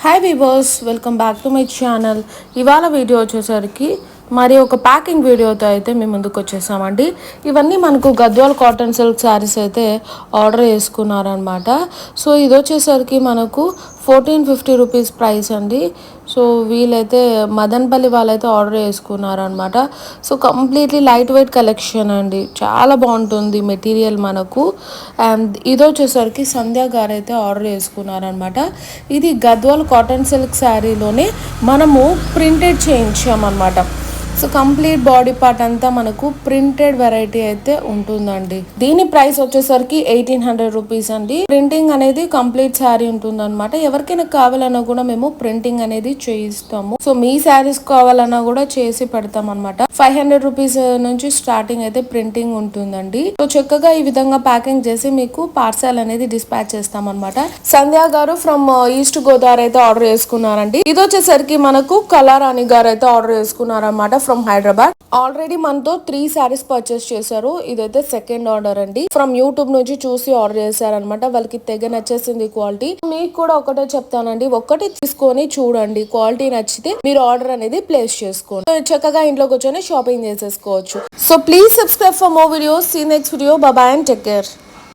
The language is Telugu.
Hi weavers, welcome back to my channel. ఇవాళ వీడియో వచ్చేసరికి మరి ఒక ప్యాకింగ్ వీడియోతో అయితే మేము ముందుకు వచ్చేసామండి. ఇవన్నీ మనకు గద్వాల్ కాటన్ సిల్క్ శారీస్ అయితే ఆర్డర్ చేసుకున్నారనమాట. సో ఇది వచ్చేసరికి మనకు 1450 రూపీస్ ప్రైస్ అండి. సో వీళ్ళైతే మదన్పల్లి వాళ్ళైతే ఆర్డర్ చేసుకున్నారనమాట. So completely light weight collection అండి, చాలా బాగుంటుంది మెటీరియల్ మనకు. అండ్ ఇది వచ్చేసరికి సంధ్య గారు అయితే ఆర్డర్ చేసుకున్నారనమాట. ఇది గద్వాల్ కాటన్ సిల్క్ శారీలోనే మనము ప్రింటెడ్ చేయించామన్నమాట. సో కంప్లీట్ బాడీ పార్ట్ అంతా మనకు ప్రింటెడ్ వెరైటీ అయితే ఉంటుందండి. దీని ప్రైస్ వచ్చేసరికి 1800 రూపీస్ అండి. ప్రింటింగ్ అనేది కంప్లీట్ శారీ ఉంటుంది అనమాట. ఎవరికైనా కావాలన్నా కూడా మేము ప్రింటింగ్ అనేది చేయిస్తాము. సో మీ శారీస్ కావాలన్నా కూడా చేసి పెడతాం అనమాట. 500 రూపీస్ నుంచి స్టార్టింగ్ అయితే ప్రింటింగ్ ఉంటుందండి. సో చక్కగా ఈ విధంగా ప్యాకింగ్ చేసి మీకు పార్సల్ అనేది డిస్పాచ్ చేస్తాం అనమాట. సంధ్య గారు ఫ్రమ్ ఈస్ట్ గోదావరి అయితే ఆర్డర్ చేసుకున్నారండి. ఇది వచ్చేసరికి మనకు కళారాణి గారు అయితే ఆర్డర్ చేసుకున్నారనమాట ఫ్రమ్ హైదరాబాద్. ఆల్రెడీ మనతో 3 శారీస్ పర్చేస్ చేశారు. ఇదైతే సెకండ్ ఆర్డర్ అండి. ఫ్రమ్ యూట్యూబ్ నుంచి చూసి ఆర్డర్ చేశారనమాట. వాళ్ళకి తెగ నచ్చేసింది క్వాలిటీ. మీకు కూడా ఒకటే చెప్తానండి, ఒక్కటి తీసుకొని చూడండి, క్వాలిటీ నచ్చితే మీరు ఆర్డర్ అనేది ప్లేస్ చేసుకోండి. చక్కగా ఇంట్లో కూర్చొని షాపింగ్ చేసేసుకోవచ్చు. So please subscribe for more videos. See next video. Bye bye and take care.